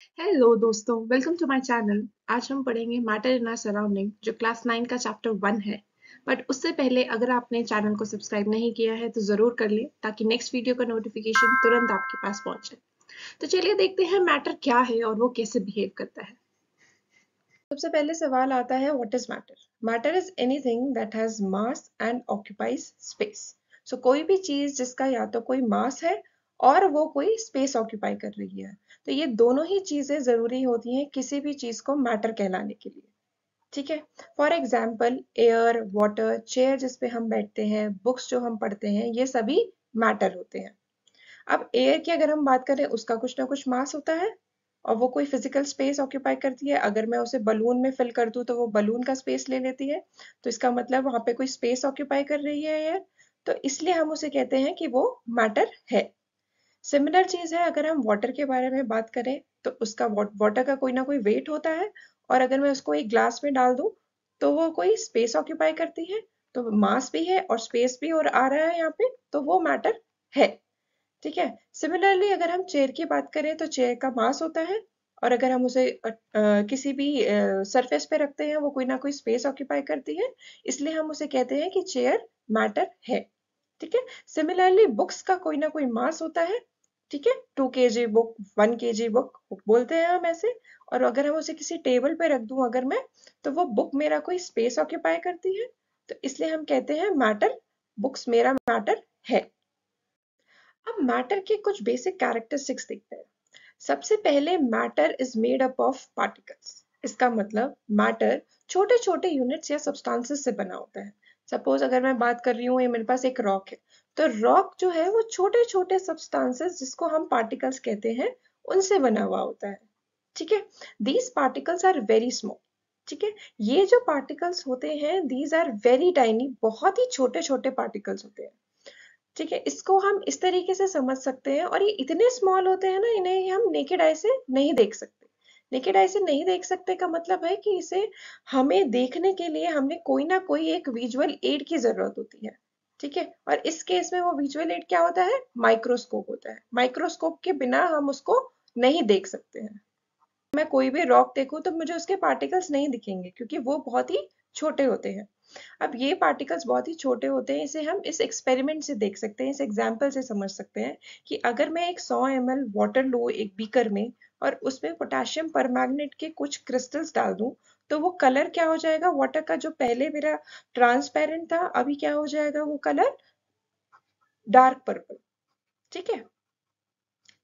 Hello दोस्तों, welcome to my channel. आज हम पढ़ेंगे मैटर इन आवर सराउंडिंग जो क्लास 9 का चैप्टर 1 है। बट उससे पहले अगर आपने चैनल को सब्सक्राइब नहीं किया है तो ज़रूर कर लें ताकि नेक्स्ट वीडियो का नोटिफिकेशन तुरंत आपके पास पहुंचे। तो चलिए देखते हैं मैटर क्या है और वो कैसे बिहेव करता है। सबसे पहले सवाल आता है what is matter. Matter is anything that has mass and occupies space. So कोई भी चीज जिसका या तो कोई मास है और वो कोई स्पेस ऑक्यूपाई कर रही है। तो ये दोनों ही चीजें जरूरी होती हैं किसी भी चीज को मैटर कहलाने के लिए। ठीक है। For example air, water, chair जिस पे हम बैठते हैं, बुक्स जो हम पढ़ते हैं, ये सभी मैटर होते हैं। अब एयर की अगर हम बात करें उसका कुछ ना कुछ मास होता है और वो कोई फिजिकल स्पेस ऑक्यूपाई करती है। अगर मैं उसे बलून में फिल कर दूं तो वो बलून का स्पेस ले लेती है। तो इसका मतलब वहां पे कोई स्पेस ऑक्यूपाई कर रही है एयर। तो इसलिए हम उसे कहते हैं कि वो मैटर है। सिमिलर चीज है अगर हम वाटर के बारे में बात करें तो उसका वाटर का कोई ना कोई वेट होता है और अगर मैं उसको एक ग्लास में डाल दूं तो वो कोई स्पेस ऑक्यूपाई करती है। तो मास भी है और स्पेस भी और आ रहा है यहाँ पे, तो वो मैटर है। ठीक है। सिमिलरली अगर हम चेयर की बात करें तो चेयर का मास होता है और अगर हम उसे किसी भी सरफेस पे रखते हैं वो कोई ना कोई स्पेस ऑक्यूपाई करती है। इसलिए हम उसे कहते हैं कि चेयर मैटर है। ठीक है। सिमिलरली बुक्स का कोई ना कोई मास होता है। ठीक है। 2 kg बुक, 1 kg बुक बोलते हैं हम ऐसे। और अगर हम उसे किसी टेबल पे रख दूं अगर मैं, तो वो बुक मेरा कोई स्पेस ऑक्यूपाई करती है। तो इसलिए हम कहते हैं मैटर, बुक्स मेरा मैटर है। अब मैटर के कुछ बेसिक कैरेक्टरिस्टिक्स देखते हैं। सबसे पहले matter is made up of particles. इसका मतलब मैटर छोटे छोटे यूनिट्स या सब्सटेंसेस से बना होता है। सपोज अगर मैं बात कर रही हूँ, ये मेरे पास एक रॉक है, तो रॉक जो है वो छोटे छोटे सब्सटेंसेस जिसको हम पार्टिकल्स कहते हैं उनसे बना हुआ होता है। ठीक है। These particles are very small. ठीक है। ये जो पार्टिकल्स होते हैं दीज आर वेरी टाइनी, बहुत ही छोटे छोटे पार्टिकल्स होते हैं। ठीक है। इसको हम इस तरीके से समझ सकते हैं और ये इतने स्मॉल होते हैं ना, इन्हें हम नेकेड आई से नहीं देख सकते। नेकेड आई से नहीं देख सकते का मतलब है कि इसे हमें देखने के लिए हमें कोई ना कोई एक विजुअल एड की जरूरत होती है। ठीक है। और इस केस में वो विजुअल एड क्या होता है? माइक्रोस्कोप होता है। माइक्रोस्कोप के बिना हम उसको नहीं देख सकते हैं। मैं कोई भी रॉक देखूं तो मुझे उसके पार्टिकल्स नहीं दिखेंगे क्योंकि वो बहुत ही छोटे होते हैं। अब ये पार्टिकल्स बहुत ही छोटे होते हैं, इसे हम इस एक्सपेरिमेंट से देख सकते हैं, इस एग्जाम्पल से समझ सकते हैं कि अगर मैं एक 100 ml वाटर लूँ एक बीकर में और उसमें पोटेशियम परमैंगनेट के कुछ क्रिस्टल्स डाल दूं, तो वो कलर क्या हो जाएगा? वाटर का जो पहले मेरा ट्रांसपेरेंट था, अभी क्या हो जाएगा? वो कलर डार्क पर्पल। ठीक है।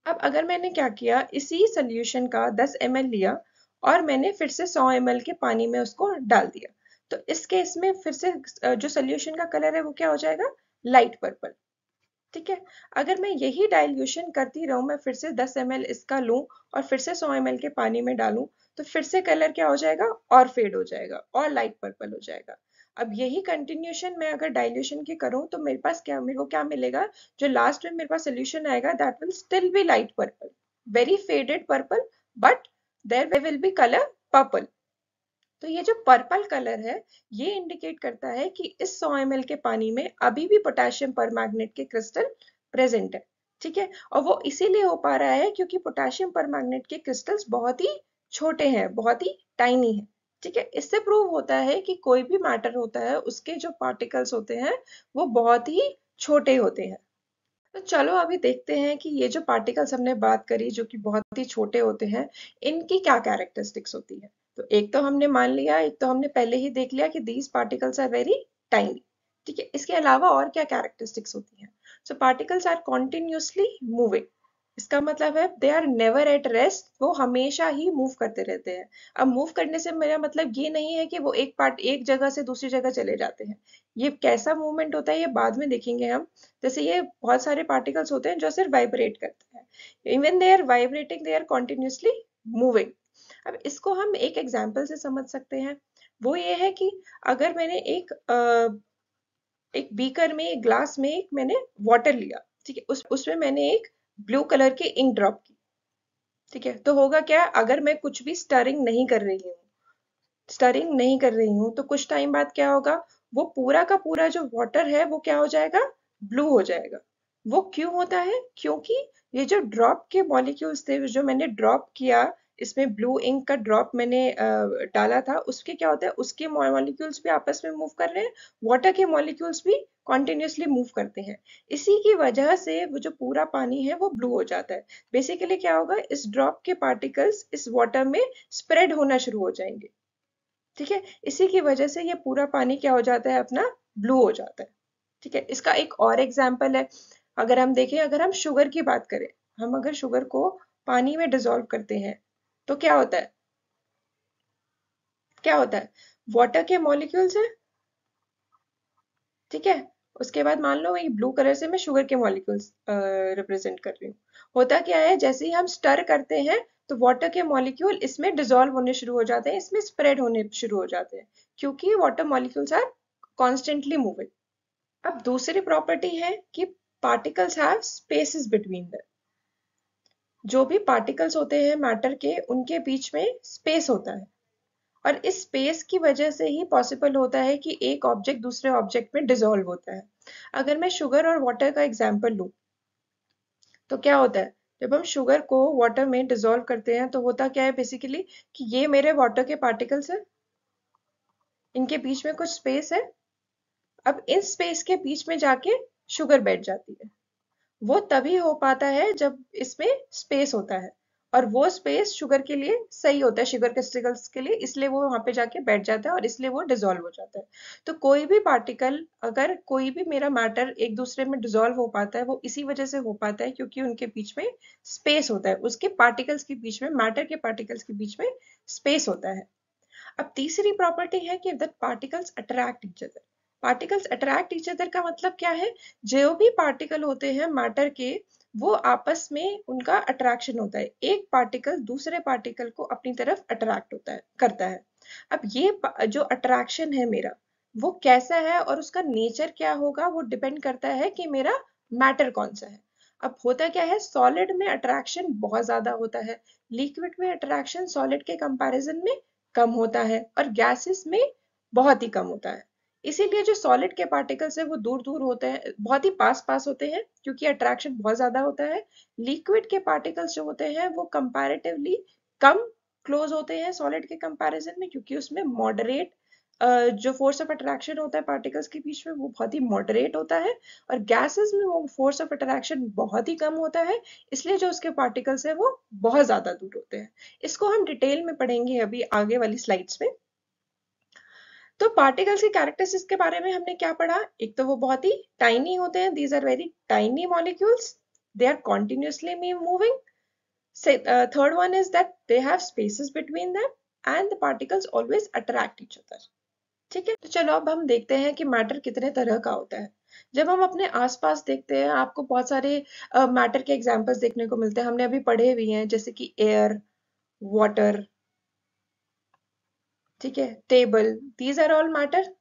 अब अगर मैंने क्या किया, इसी सोल्यूशन का 10 ml लिया और मैंने फिर से 100 ml के पानी में उसको डाल दिया, तो इस केस में फिर से जो सोल्यूशन का कलर है वो क्या हो जाएगा? Light purple. ठीक है। अगर मैं यही डाइल्यूशन करती रहूं, मैं फिर से 10 ml इसका लूं और फिर से 100 ml के पानी में डालूं, तो फिर से कलर क्या हो जाएगा? और फेड हो जाएगा और लाइट पर्पल हो जाएगा। अब यही कंटिन्यूशन मैं अगर डाइल्यूशन की करूं तो मेरे को क्या मिलेगा? जो लास्ट में मेरे पास सोल्यूशन आएगा that will still be light purple, very faded purple, but there will be colour purple. तो ये जो पर्पल कलर है ये इंडिकेट करता है कि इस 100 ml के पानी में अभी भी पोटेशियम परमैंगनेट के क्रिस्टल प्रेजेंट है। ठीक है। और वो इसीलिए हो पा रहा है क्योंकि पोटेशियम परमैंगनेट के क्रिस्टल्स बहुत ही छोटे हैं, बहुत ही टाइनी है। ठीक है। इससे प्रूव होता है कि कोई भी मैटर होता है उसके जो पार्टिकल्स होते हैं वो बहुत ही छोटे होते हैं। तो चलो अभी देखते हैं कि ये जो पार्टिकल्स हमने बात करी जो कि बहुत ही छोटे होते हैं, इनकी क्या कैरेक्टरिस्टिक्स होती है। तो एक तो हमने मान लिया, एक तो हमने पहले ही देख लिया कि these particles are very tiny. ठीक है। इसके अलावा और क्या कैरेक्टरिस्टिक्स होती हैं? So particles are continuously moving. इसका मतलब है they are never at rest, वो हमेशा ही मूव करते रहते हैं। अब मूव करने से मेरा मतलब ये नहीं है कि वो एक पार्ट एक जगह से दूसरी जगह चले जाते हैं। ये कैसा मूवमेंट होता है ये बाद में देखेंगे हम। जैसे ये बहुत सारे पार्टिकल्स होते हैं जो सिर्फ वाइब्रेट करते हैं। Even they are vibrating, they are continuously moving. अब इसको हम एक एग्जाम्पल से समझ सकते हैं। वो ये है कि अगर मैंने एक बीकर में, एक ग्लास में एक मैंने वाटर लिया। ठीक है। उसमें मैंने एक ब्लू कलर की इंक ड्रॉप की। ठीक है। तो होगा क्या? अगर मैं कुछ भी स्टरिंग नहीं कर रही हूँ तो कुछ टाइम बाद क्या होगा? वो पूरा का पूरा जो वाटर है वो क्या हो जाएगा? ब्लू हो जाएगा। वो क्यों होता है? क्योंकि ये जो ड्रॉप के मॉलिक्यूल्स थे जो मैंने ड्रॉप किया इसमें ब्लू इंक का ड्रॉप मैंने डाला था, उसके क्या होता है, उसके मॉलिक्यूल्स भी आपस में मूव कर रहे हैं, वाटर के मॉलिक्यूल्स भी कॉन्टिन्यूसली मूव करते हैं। इसी की वजह से वो जो पूरा पानी है वो ब्लू हो जाता है। बेसिकली क्या होगा, इस ड्रॉप के पार्टिकल्स इस वाटर में स्प्रेड होना शुरू हो जाएंगे। ठीक है, इसी की वजह से ये पूरा पानी क्या हो जाता है, अपना ब्लू हो जाता है। ठीक है, इसका एक और एग्जाम्पल है, अगर हम देखें, अगर हम शुगर की बात करें, हम अगर शुगर को पानी में डिसॉल्व करते हैं तो क्या होता है, क्या होता है, वाटर के मॉलिक्यूल्स है। ठीक है, उसके बाद मान लो ये ब्लू कलर से मैं शुगर के मॉलिक्यूल्स रिप्रेजेंट कर रही हूँ। होता क्या है, जैसे ही हम स्टर करते हैं तो वाटर के मॉलिक्यूल इसमें डिसॉल्व होने शुरू हो जाते हैं, इसमें स्प्रेड होने शुरू हो जाते हैं, क्योंकि water molecules are constantly moving. अब दूसरी प्रॉपर्टी है कि particles have spaces between them. जो भी पार्टिकल्स होते हैं मैटर के, उनके बीच में स्पेस होता है, और इस स्पेस की वजह से ही पॉसिबल होता है कि एक ऑब्जेक्ट दूसरे ऑब्जेक्ट में डिसॉल्व होता है। अगर मैं शुगर और वाटर का एग्जांपल लूं तो क्या होता है, जब हम शुगर को वाटर में डिसॉल्व करते हैं तो होता क्या है बेसिकली, कि ये मेरे वाटर के पार्टिकल्स है, इनके बीच में कुछ स्पेस है। अब इन स्पेस के बीच में जाके शुगर बैठ जाती है। वो तभी हो पाता है जब इसमें स्पेस होता है, और वो स्पेस शुगर के लिए सही होता है, शुगर क्रिस्टल्स के लिए, इसलिए वो वहां पे जाके बैठ जाता है और इसलिए वो डिसॉल्व हो जाता है। तो कोई भी पार्टिकल, अगर कोई भी मेरा मैटर एक दूसरे में डिसॉल्व हो पाता है, वो इसी वजह से हो पाता है क्योंकि उनके बीच में स्पेस होता है, उसके पार्टिकल्स के बीच में, मैटर के पार्टिकल्स के बीच में स्पेस होता है। अब तीसरी प्रॉपर्टी है कि that particles attract each other. Particles attract each other का मतलब क्या है, जो भी पार्टिकल होते हैं मैटर के, वो आपस में उनका अट्रैक्शन होता है, एक पार्टिकल दूसरे पार्टिकल को अपनी तरफ अट्रैक्ट होता है, करता है। अब ये जो अट्रैक्शन है मेरा, वो कैसा है और उसका नेचर क्या होगा, वो डिपेंड करता है कि मेरा मैटर कौन सा है। अब होता क्या है, सॉलिड में अट्रैक्शन बहुत ज्यादा होता है, लिक्विड में अट्रैक्शन सॉलिड के कंपैरिजन में कम होता है, और गैसेस में बहुत ही कम होता है। इसीलिए जो सॉलिड के पार्टिकल्स है वो दूर दूर होते हैं, बहुत ही पास पास होते हैं, क्योंकि अट्रैक्शन बहुत ज्यादा होता है। लिक्विड के पार्टिकल्स जो होते हैं वो कंपैरेटिवली कम क्लोज होते हैं सॉलिड के कंपैरिजन में, क्योंकि उसमें मॉडरेट जो फोर्स ऑफ अट्रैक्शन होता है पार्टिकल्स के बीच में वो बहुत ही मॉडरेट होता है, और गैसेस में वो फोर्स ऑफ अट्रैक्शन बहुत ही कम होता है, इसलिए जो उसके पार्टिकल्स है वो बहुत ज्यादा दूर होते हैं। इसको हम डिटेल में पढ़ेंगे अभी आगे वाली स्लाइड्स में। तो पार्टिकल्स की कैरेक्टरिस्टिक्स के बारे में हमने क्या पढ़ा, एक तो वो बहुत ही टाइनी होते हैं, these are very tiny molecules, they are continuously moving. Third one is that they have spaces between them and the particles always attract each other. ठीक है, तो चलो अब हम देखते हैं कि मैटर कितने तरह का होता है। जब हम अपने आसपास देखते हैं, आपको बहुत सारे मैटर के एग्जांपल्स देखने को मिलते हैं, हमने अभी पढ़े हुए हैं, जैसे कि एयर, वाटर, ठीक है, table, these are all matter.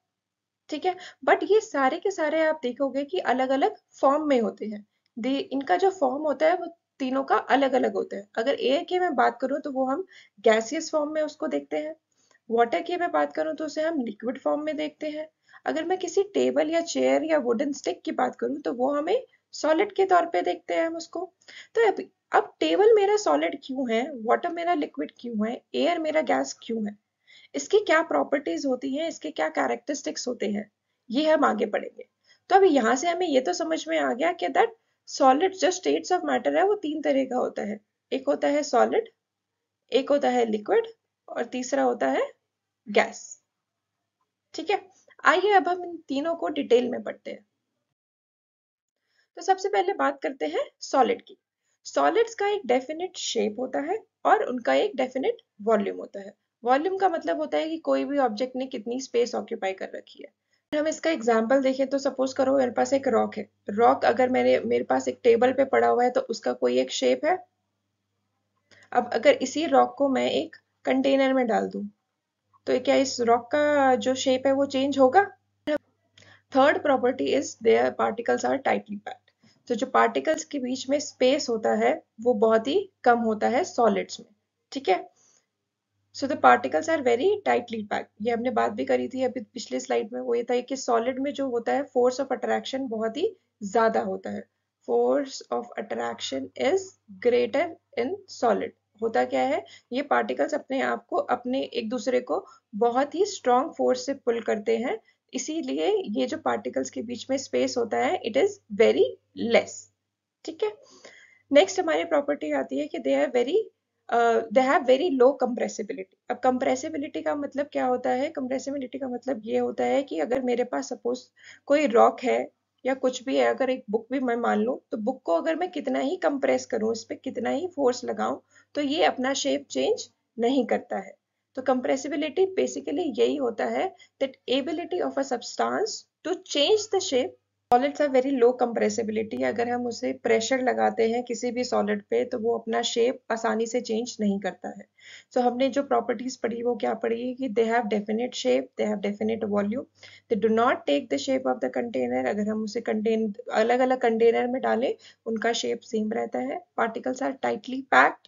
ठीक है, बट ये सारे के सारे आप देखोगे कि अलग अलग फॉर्म में होते हैं। इनका जो फॉर्म होता है वो तीनों का अलग अलग होता है। अगर एयर की मैं बात करूं तो वो हम गैसियस फॉर्म में उसको देखते हैं, वाटर की मैं बात करूं तो उसे हम लिक्विड फॉर्म में देखते हैं, अगर मैं किसी टेबल या चेयर या वुडन स्टिक की बात करूं तो वो हमें सॉलिड के तौर पे देखते हैं हम उसको। तो अब टेबल मेरा सॉलिड क्यों है, वाटर मेरा लिक्विड क्यों है, एयर मेरा गैस क्यों है, इसकी क्या प्रॉपर्टीज होती हैं, इसके क्या कैरेक्टरिस्टिक्स होते हैं, ये हम आगे पढ़ेंगे। तो अभी यहाँ से हमें ये तो समझ में आ गया कि दैट सॉलिड जो स्टेट्स ऑफ मैटर है वो तीन तरह का होता है, एक होता है सॉलिड, एक होता है लिक्विड, और तीसरा होता है गैस। ठीक है, आइए अब हम इन तीनों को डिटेल में पढ़ते हैं। तो सबसे पहले बात करते हैं सॉलिड की। सॉलिड्स का एक डेफिनेट शेप होता है और उनका एक डेफिनेट वॉल्यूम होता है। वॉल्यूम का मतलब होता है कि कोई भी ऑब्जेक्ट ने कितनी स्पेस ऑक्यूपाई कर रखी है। हम इसका एग्जाम्पल देखें तो सपोज करो मेरे पास एक रॉक है, रॉक अगर मेरे पास एक टेबल पे पड़ा हुआ है तो उसका कोई एक शेप है। अब अगर इसी रॉक को मैं एक कंटेनर में डाल दूं तो क्या इस रॉक का जो शेप है वो चेंज होगा? Third property is their particles are tightly packed. तो जो पार्टिकल्स के बीच में स्पेस होता है वो बहुत ही कम होता है सॉलिड्स में। ठीक है, so the particles are very tightly packed. ये हमने बात भी करी थी अभी पिछले स्लाइड में, वो ये था कि सॉलिड में जो होता है फोर्स ऑफ अट्रैक्शन बहुत ही ज्यादा होता है, force of attraction is greater in solid, होता क्या है, ये पार्टिकल्स अपने आप को अपने एक दूसरे को बहुत ही स्ट्रॉन्ग फोर्स से पुल करते हैं, इसीलिए ये जो पार्टिकल्स के बीच में स्पेस होता है इट इज वेरी लेस। ठीक है, नेक्स्ट हमारी प्रॉपर्टी आती है कि they have very low compressibility. अब कंप्रेसिबिलिटी का मतलब क्या होता है, कंप्रेसिबिलिटी का मतलब ये होता है कि अगर मेरे पास सपोज कोई रॉक है या कुछ भी है, अगर एक बुक भी मैं मान लूं, तो बुक को अगर मैं कितना ही कंप्रेस करूं, इस पे कितना ही फोर्स लगाऊं, तो ये अपना शेप चेंज नहीं करता है। तो कंप्रेसिबिलिटी बेसिकली यही होता है, that ability of a substance to change the shape. Solids have very low compressibility, अगर हम उसे प्रेशर लगाते हैं किसी भी सॉलिड पे तो वो अपना शेप आसानी से चेंज नहीं करता है। सो हमने जो प्रॉपर्टीज पढ़ी वो क्या पढ़ी कि they have definite shape, they have definite volume, they do not take the shape of the container. अगर हम उसे अलग अलग कंटेनर में डालें उनका शेप सेम रहता है। Particles are tightly packed,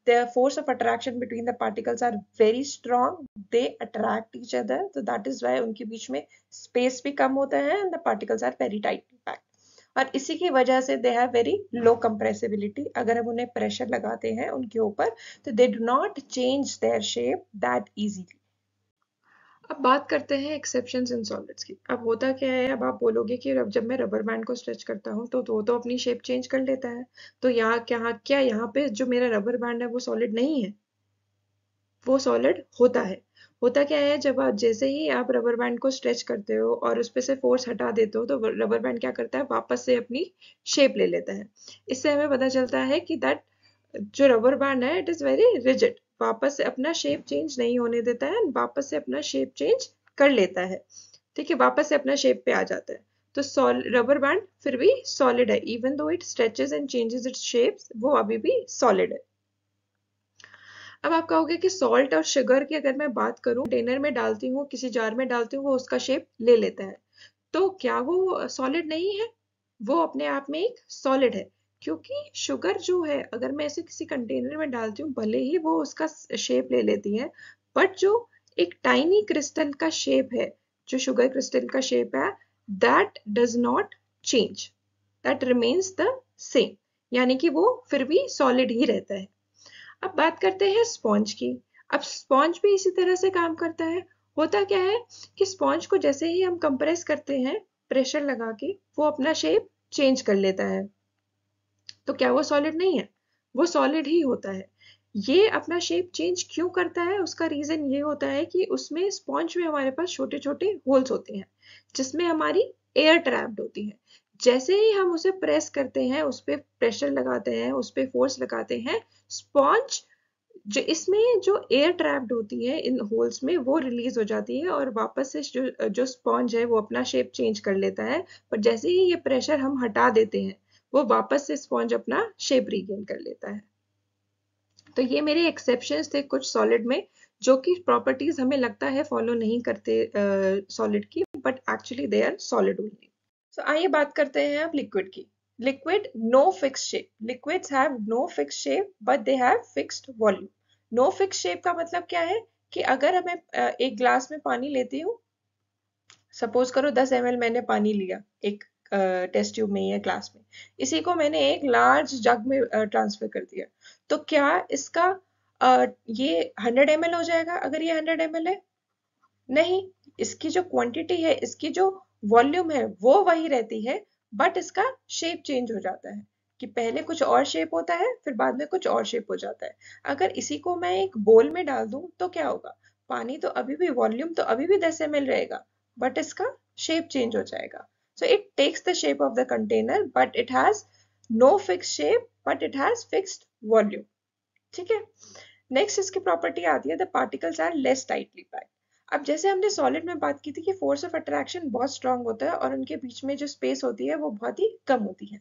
the force of attraction between the particles are very strong, they attract each other, so that is why उनके बीच में space भी कम होता है and the particles are very tightly packed। और इसी की वजह से they have very low compressibility, अगर हम उन्हें pressure लगाते हैं उनके ऊपर तो they do not change their shape that easily। अब बात करते हैं एक्सेप्शंस इन सॉलिड्स की। अब होता क्या है, अब आप बोलोगे कि जब मैं रबर बैंड को स्ट्रेच करता हूँ तो वो तो अपनी शेप चेंज कर लेता है, तो यहाँ क्या यहाँ पे जो मेरा रबर बैंड है वो सॉलिड नहीं है, वो सॉलिड होता है। होता क्या है, जब आप जैसे ही आप रबर बैंड को स्ट्रेच करते हो और उस पे से फोर्स हटा देते हो तो रबर बैंड क्या करता है, वापस से अपनी शेप ले लेता है। इससे हमें पता चलता है कि दैट जो रबर बैंड है इट इज वेरी रिजिड, वापस से अपना शेप चेंज नहीं होने देता है, वापस से अपना शेप चेंज कर लेता है। ठीक है, वापस से अपना शेप पे आ जाता है। तो रबर बैंड फिर भी सॉलिड है, even though it stretches and changes it's shapes, वो अभी भी सॉलिड है। अब आप कहोगे कि सॉल्ट और शुगर की अगर मैं बात करूं, कंटेनर में डालती हूँ, किसी जार में डालती हूँ, वो उसका शेप ले लेता है, तो क्या वो सॉलिड नहीं है? वो अपने आप में एक सॉलिड है, क्योंकि शुगर जो है अगर मैं इसे किसी कंटेनर में डालती हूँ भले ही वो उसका शेप ले लेती है, बट जो एक टाइनी क्रिस्टल का शेप है, जो शुगर क्रिस्टल का शेप है, that does not change, that remains the same, यानी कि वो फिर भी सॉलिड ही रहता है। अब बात करते हैं स्पॉन्ज की। अब स्पॉन्ज भी इसी तरह से काम करता है। होता क्या है कि स्पॉन्ज को जैसे ही हम कंप्रेस करते हैं प्रेशर लगा के, वो अपना शेप चेंज कर लेता है। तो क्या वो सॉलिड नहीं है? वो सॉलिड ही होता है। ये अपना शेप चेंज क्यों करता है, उसका रीजन ये होता है कि उसमें स्पॉन्ज में हमारे पास छोटे छोटे होल्स होते हैं जिसमें हमारी एयर ट्रैप्ड होती है। जैसे ही हम उसे प्रेस करते हैं, उस पर प्रेशर लगाते हैं, उस पर फोर्स लगाते हैं, स्पॉन्ज जो इसमें जो एयर ट्रैप्ड होती है इन होल्स में वो रिलीज हो जाती है और वापस से जो स्पॉन्ज है वो अपना शेप चेंज कर लेता है। पर जैसे ही ये प्रेशर हम हटा देते हैं वो वापस से स्पॉन्ज अपना शेप रीगेन कर लेता है। तो ये मेरे एक्सेप्शंस थे कुछ सॉलिड में, जो कि प्रॉपर्टीज हमें लगता है फॉलो नहीं करते सॉलिड की, but actually they are solid only. So आइए बात करते हैं अब लिक्विड की। Liquid no fix shape, liquids have no fix shape but they have fixed volume. No fix shape का मतलब क्या है कि अगर मैं एक ग्लास में पानी लेती हूँ, सपोज करो 10 ml मैंने पानी लिया एक टेस्ट ट्यूब में या ग्लास में, इसी को मैंने एक लार्ज जग में ट्रांसफर कर दिया, तो क्या इसका ये 100 ml हो जाएगा अगर ये 100 ml है? नहीं, इसकी जो क्वांटिटी है, इसकी जो वॉल्यूम है वो वही रहती है, बट इसका शेप चेंज हो जाता है कि पहले कुछ और शेप होता है फिर बाद में कुछ और शेप हो जाता है। अगर इसी को मैं एक बोल में डाल दूं तो क्या होगा, पानी तो अभी भी, वॉल्यूम तो अभी भी 10 ml रहेगा, बट इसका शेप चेंज हो जाएगा। So it takes the shape of the container but it has no fix shape but it has fixed volume. ठीक है, नेक्स्ट इसकी प्रॉपर्टी आती है the particles are less tightly packed. अब जैसे हमने सॉलिड में बात की थी कि फोर्स ऑफ अट्रैक्शन बहुत स्ट्रांग होता है और उनके बीच में जो स्पेस होती है वो बहुत ही कम होती है,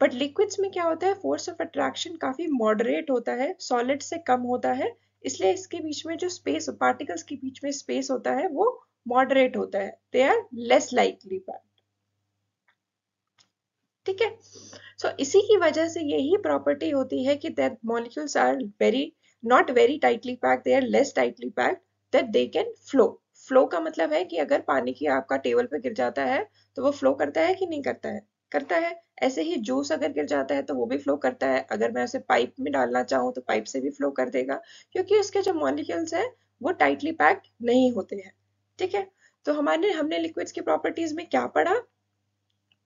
बट लिक्विड्स में क्या होता है, फोर्स ऑफ अट्रैक्शन काफी मॉडरेट होता है, सॉलिड से कम होता है, इसलिए इसके बीच में जो स्पेस, पार्टिकल्स के बीच में स्पेस होता है वो मॉडरेट होता है, they are less likely packed. ठीक है, सो इसी की वजह से यही प्रॉपर्टी होती है कि that molecules are very not very tightly packed, they are less tightly packed, that they can flow. Flow का मतलब है कि अगर पानी की आपका टेबल पे गिर जाता है तो वो फ्लो करता है कि नहीं करता है? करता है। ऐसे ही जूस अगर गिर जाता है तो वो भी फ्लो करता है, अगर मैं उसे पाइप में डालना चाहूँ तो पाइप से भी फ्लो कर देगा, क्योंकि उसके जो मॉलिक्यूल्स हैं वो टाइटली पैक्ड नहीं होते हैं। ठीक है, तो हमने लिक्विड्स की प्रॉपर्टीज में क्या पढ़ा?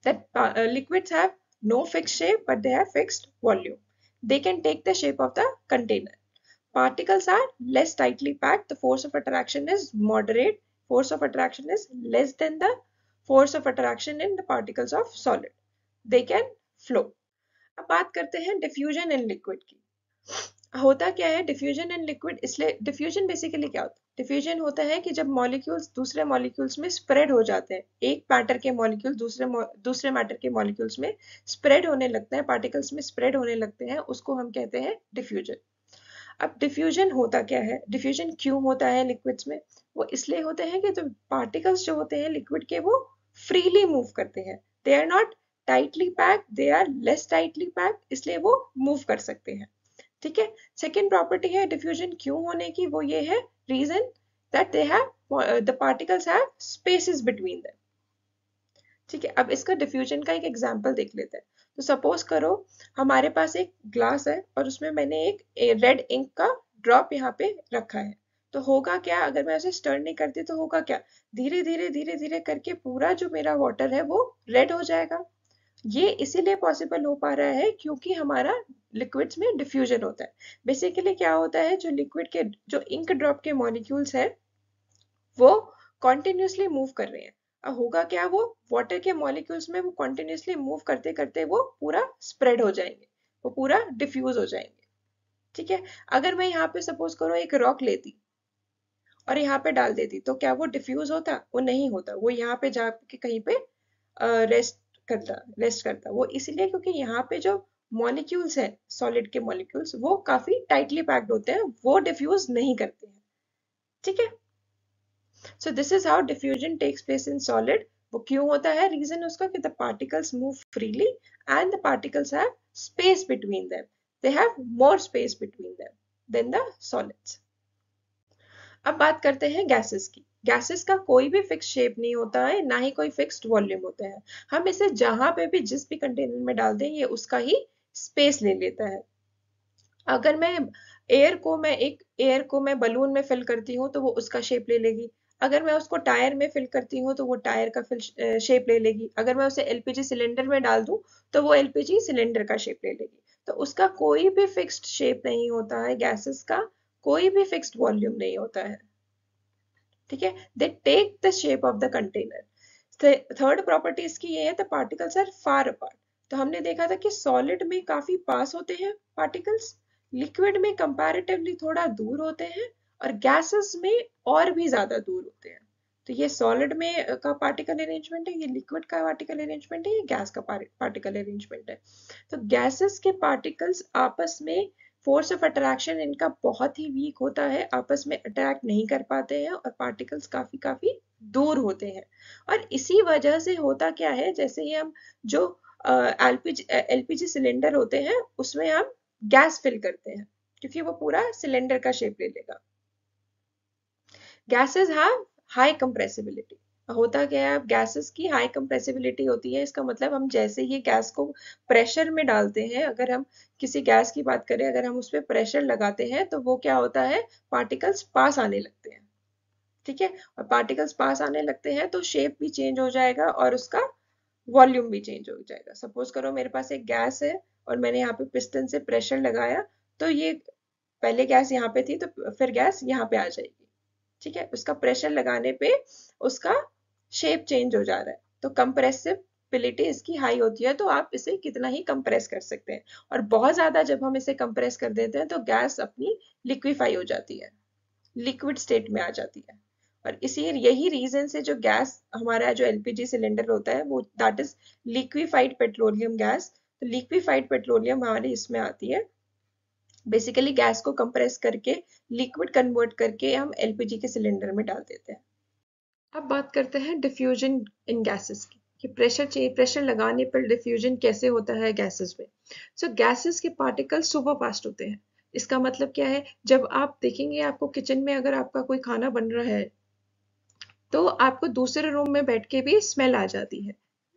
that liquids have no fixed shape but they have fixed volume. They can take the shape of the container. Particles are less tightly packed. The force of attraction is moderate. Force of attraction is less than the force of attraction in the particles of solid. They can flow. अब बात करते हैं diffusion in liquid की। होता क्या है diffusion in liquid? इसलिए diffusion basically क्या होता है? डिफ्यूजन होता है कि जब मॉलिक्यूल्स दूसरे मॉलिक्यूल्स में स्प्रेड हो जाते हैं, एक मैटर के मॉलिक्यूल दूसरे मैटर के मॉलिक्यूल्स में स्प्रेड होने लगते हैं, पार्टिकल्स में स्प्रेड होने लगते हैं, उसको हम कहते हैं डिफ्यूजन। अब डिफ्यूजन होता क्या है, डिफ्यूजन क्यों होता है लिक्विड्स में? वो इसलिए होते हैं कि जो पार्टिकल्स जो होते हैं लिक्विड के वो फ्रीली मूव करते हैं, they are not tightly packed, they are less tightly packed, इसलिए वो मूव कर सकते हैं। ठीक है, सेकेंड प्रॉपर्टी है डिफ्यूजन क्यों होने की, वो ये है reason that they have the particles have spaces between them. ठीक है, अब इसका डिफ्यूजन का एक एग्जांपल देख लेते हैं। तो सपोज करो हमारे पास एक ग्लास है और उसमें मैंने एक रेड इंक का ड्रॉप यहाँ पे रखा है, तो होगा क्या अगर मैं उसे स्टर नहीं करती? तो होगा क्या, धीरे धीरे धीरे धीरे करके पूरा जो मेरा वाटर है वो रेड हो जाएगा। ये इसीलिए पॉसिबल हो पा रहा है क्योंकि हमारा लिक्विड्स में डिफ्यूजन होता है। बेसिकली क्या होता है, जो लिक्विड के जो इंक ड्रॉप के मॉलिक्यूल्स हैं वो कॉन्टिन्यूसली मूव कर रहे हैं। अब होगा क्या, वो वाटर के मॉलिक्यूल्स में वो कॉन्टिन्यूसली मूव करते करते वो पूरा स्प्रेड हो जाएंगे, वो पूरा डिफ्यूज हो जाएंगे। ठीक है, अगर मैं यहाँ पे सपोज करो एक रॉक लेती और यहाँ पे डाल देती तो क्या वो डिफ्यूज होता? वो नहीं होता, वो यहाँ पे जाके कहीं पे रेस्ट करता वो इसीलिए क्योंकि यहाँ पे जो मॉलिक्यूल्स है सॉलिड के मॉलिक्यूल्स वो काफी टाइटली पैक्ड होते हैं, वो डिफ्यूज नहीं करते हैं। ठीक है, so this is how diffusion takes place in solid. वो क्यों होता है? रीजन उसका कि the particles move freely and the particles have space between them, they have more space between them than the solids. अब बात करते हैं गैसेस की। गैसेस का कोई भी फिक्स शेप नहीं होता है, ना ही कोई फिक्स्ड वॉल्यूम होता है। हम इसे जहां पे भी जिस भी कंटेनर में डाल दें ये उसका ही स्पेस ले लेता है। अगर मैं एयर को मैं बलून में फिल करती हूँ तो वो उसका शेप ले लेगी। अगर मैं उसको टायर में फिल करती हूँ तो वो टायर का शेप ले लेगी। अगर मैं उसे एलपीजी सिलेंडर में डाल दूं तो वो एलपीजी सिलेंडर का शेप ले लेगी। तो उसका कोई भी फिक्स्ड शेप नहीं होता है, गैसेस का कोई भी फिक्स्ड वॉल्यूम नहीं होता है। ठीक है, they take the shape of the container. Third property इसकी ये है, the particles are far apart. तो हमने देखा था कि सॉलिड में काफी पास होते हैं पार्टिकल्स, लिक्विड में कंपैरेटिवली थोड़ा दूर होते हैं, और गैसेस में और भी ज्यादा दूर होते हैं। तो ये सॉलिड में का पार्टिकल अरेंजमेंट है, ये लिक्विड का पार्टिकल अरेंजमेंट है, ये गैस का पार्टिकल अरेंजमेंट है। तो गैसेस के पार्टिकल्स आपस में फोर्स ऑफ अट्रैक्शन इनका बहुत ही वीक होता है, आपस में अट्रैक्ट नहीं कर पाते हैं और पार्टिकल्स काफी काफी दूर होते हैं। और इसी वजह से होता क्या है, जैसे ही हम जो एलपीजी सिलेंडर होते हैं उसमें हम गैस फिल करते हैं क्योंकि वो पूरा सिलेंडर का शेप ले लेगा। Gases have high compressibility. होता क्या है, अब गैसेस की हाई कंप्रेसिबिलिटी होती है, इसका मतलब हम जैसे ही गैस को प्रेशर में डालते हैं, अगर हम किसी गैस की बात करें, अगर हम उस पर प्रेशर लगाते हैं तो वो क्या होता है, पार्टिकल्स पास आने लगते हैं। ठीक है, और पार्टिकल्स पास आने लगते हैं तो शेप भी चेंज हो जाएगा और उसका वॉल्यूम भी चेंज हो जाएगा। सपोज करो मेरे पास एक गैस है और मैंने यहाँ पे पिस्टन से प्रेशर लगाया, तो ये पहले गैस यहाँ पे थी तो फिर गैस यहाँ पे आ जाएगी। ठीक है, उसका प्रेशर लगाने पे उसका शेप चेंज हो जा रहा है, तो कंप्रेसिबिलिटी इसकी हाई होती है, तो आप इसे कितना ही कंप्रेस कर सकते हैं। और बहुत ज्यादा जब हम इसे कंप्रेस कर देते हैं तो गैस अपनी लिक्विफाई हो जाती है, लिक्विड स्टेट में आ जाती है। और इसी यही रीजन से जो गैस हमारा जो एलपीजी सिलेंडर होता है वो that is liquefied petroleum gas. तो लिक्विफाइड पेट्रोलियम हमारे इसमें आती है, बेसिकली गैस को कंप्रेस करके लिक्विड कन्वर्ट करके हम एलपीजी के सिलेंडर में डाल देते हैं। अब बात करते हैं डिफ्यूजन इन गैसेस की, कि प्रेशर लगाने पर डिफ्यूजन कैसे होता है गैसेस में। सो गैसेस के पार्टिकल्स सुपर फास्ट होते हैं। इसका मतलब क्या है, जब आप देखेंगे आपको किचन में अगर आपका कोई खाना बन रहा है तो आपको दूसरे रूम में बैठ के भी स्मेल आ जाती है।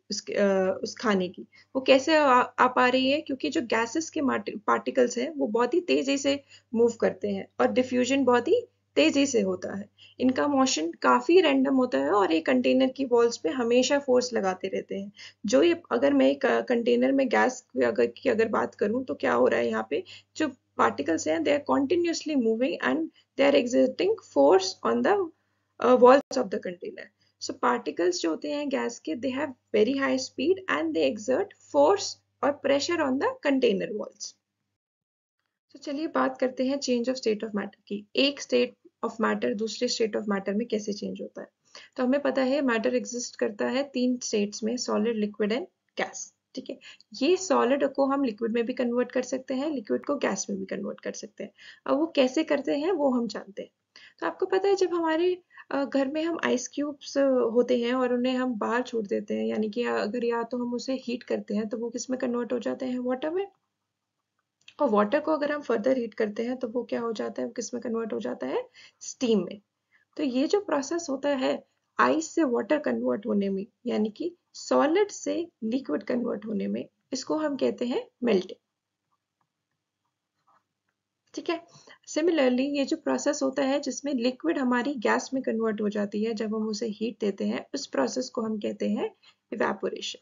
उस खाने की। वो कैसे आ पा रही है? क्योंकि जो गैसेस के पार्टिकल्स हैं वो बहुत ही तेजी से मूव करते हैं और डिफ्यूजन बहुत ही तेजी से होता है। इनका मोशन काफी रैंडम होता है और ये कंटेनर की वॉल्स पे हमेशा फोर्स लगाते रहते हैं। जो ये अगर मैं एक कंटेनर में गैस की अगर बात करूं तो क्या हो रहा है यहाँ पे, जो particles हैं, they are continuously moving and they are exerting force on the walls of the container. So particles जो होते हैं गैस के, they have very high speed and they exert force और pressure on the container walls. तो चलिए बात करते हैं change of state of matter की। एक स्टेट ऑफ मैटर दूसरे स्टेट ऑफ मैटर में कैसे चेंज होता है। तो हमें पता है मैटर एग्जिस्ट करता है तीन स्टेट्स में, सॉलिड, लिक्विड एंड गैस। ठीक है, ये सॉलिड को हम लिक्विड में भी कन्वर्ट कर सकते हैं, लिक्विड को गैस में भी कन्वर्ट कर सकते हैं। अब वो कैसे करते हैं वो हम जानते हैं। तो आपको पता है जब हमारे घर में हम आइस क्यूब्स होते हैं और उन्हें हम बाहर छोड़ देते हैं, यानी कि अगर या तो हम उसे हीट करते हैं तो वो किस में कन्वर्ट हो जाते हैं, वाटर में। और वाटर को अगर हम फर्दर हीट करते हैं तो वो क्या हो जाता है, वो किस में कन्वर्ट हो जाता है, स्टीम में। तो ये जो प्रोसेस होता है आइस से वाटर कन्वर्ट होने में, यानी कि सॉलिड से लिक्विड कन्वर्ट होने में, इसको हम कहते हैं मेल्टिंग। ठीक है, सिमिलरली ये जो प्रोसेस होता है जिसमें लिक्विड हमारी गैस में कन्वर्ट हो जाती है जब हम उसे हीट देते हैं, उस प्रोसेस को हम कहते हैं इवेपोरेशन।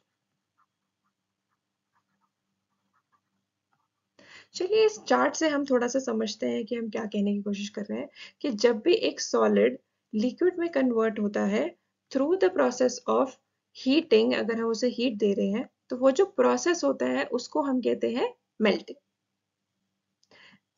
चलिए इस चार्ट से हम थोड़ा सा समझते हैं कि हम क्या कहने की कोशिश कर रहे हैं। कि जब भी एक सॉलिड लिक्विड में कन्वर्ट होता है through the process of heating, अगर हम उसे हीट दे रहे हैं तो वो जो प्रोसेस होता है उसको हम कहते हैं मेल्टिंग।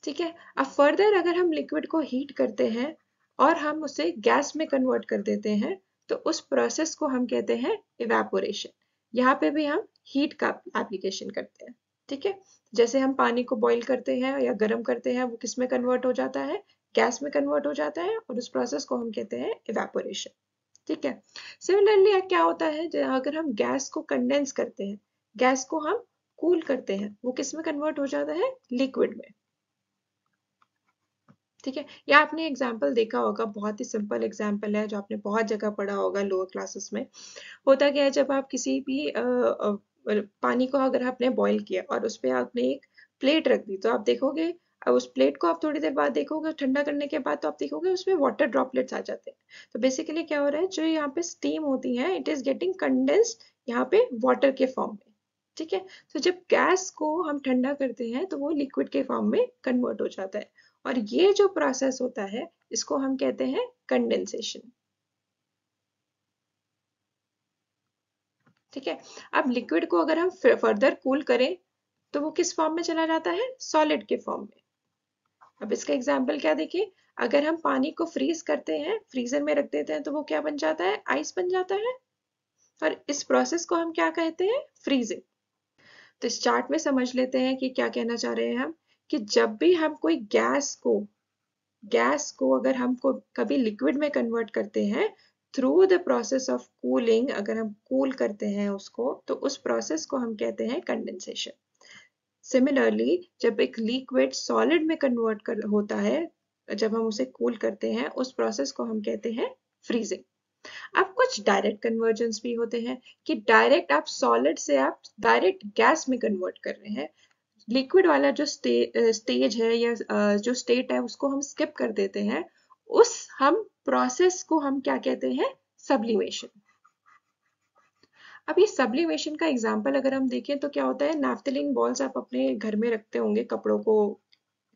ठीक है, अब फर्दर अगर हम लिक्विड को हीट करते हैं और हम उसे गैस में कन्वर्ट कर देते हैं तो उस प्रोसेस को हम कहते हैं इवेपोरेशन। यहाँ पे भी हम हीट का एप्लीकेशन करते हैं। ठीक है, जैसे हम पानी को बॉईल करते हैं या गर्म करते हैं, वो किस में कन्वर्ट हो जाता है, गैस में कन्वर्ट हो जाता है, और उस प्रोसेस को हम कहते हैं इवेपोरेशन। ठीक है, सिमिलरली क्या होता है अगर हम गैस को कंडेंस करते हैं, गैस को हम कूल करते हैं, वो किस में कन्वर्ट हो जाता है, लिक्विड में। ठीक है, या आपने एग्जाम्पल देखा होगा, बहुत ही सिंपल एग्जाम्पल है जो आपने बहुत जगह पढ़ा होगा लोअर क्लासेस में। होता क्या है, जब आप किसी भी पानी को अगर आपने बॉईल किया और उस पर आपने एक प्लेट रख दी तो आप देखोगे उस प्लेट को आप थोड़ी देर बाद देखोगे, ठंडा करने के बाद तो आप देखोगे उसमें वाटर ड्रॉपलेट्स आ जाते हैं। तो बेसिकली क्या हो रहा है, जो यहाँ पे स्टीम होती है इट इज गेटिंग कंडेंस्ड यहाँ पे वाटर के फॉर्म में। ठीक है, तो जब गैस को हम ठंडा करते हैं तो वो लिक्विड के फॉर्म में कन्वर्ट हो जाता है, और ये जो प्रोसेस होता है इसको हम कहते हैं कंडेंसेशन। ठीक है, अब लिक्विड को अगर हम फर्दर कूल करें तो वो किस फॉर्म में चला जाता है, सॉलिड के फॉर्म में। अब इसका एग्जांपल क्या देखिए, अगर हम पानी को फ्रीज करते हैं, फ्रीजर में रख देते हैं तो वो क्या बन जाता है, आइस बन जाता है, और इस प्रोसेस को हम क्या कहते हैं, फ्रीजिंग। तो इस चार्ट में समझ लेते हैं कि क्या कहना चाह रहे हैं हम, कि जब भी हम कोई गैस को अगर हमको कभी लिक्विड में कन्वर्ट करते हैं through the process of cooling, अगर हम कूल करते हैं उसको, तो उस प्रोसेस को हम कहते हैं कंडेंसेशन। सिमिलरली जब एक लिक्विड सॉलिड में कन्वर्ट होता है, जब हम उसे कूल करते हैं, उस प्रोसेस को हम कहते हैं फ्रीजिंग। अब कुछ डायरेक्ट कन्वर्जन्स भी होते हैं कि डायरेक्ट आप सॉलिड से आप डायरेक्ट गैस में कन्वर्ट कर रहे हैं। लिक्विड वाला जो स्टेज है या जो स्टेट है उसको हम स्किप कर देते हैं, उस हम प्रोसेस को हम क्या कहते हैं, सब्लिमेशन। अब ये सब्लिमेशन का एग्जांपल अगर हम देखें तो क्या होता है, नैफ्थलीन बॉल्स आप अपने घर में रखते होंगे कपड़ों को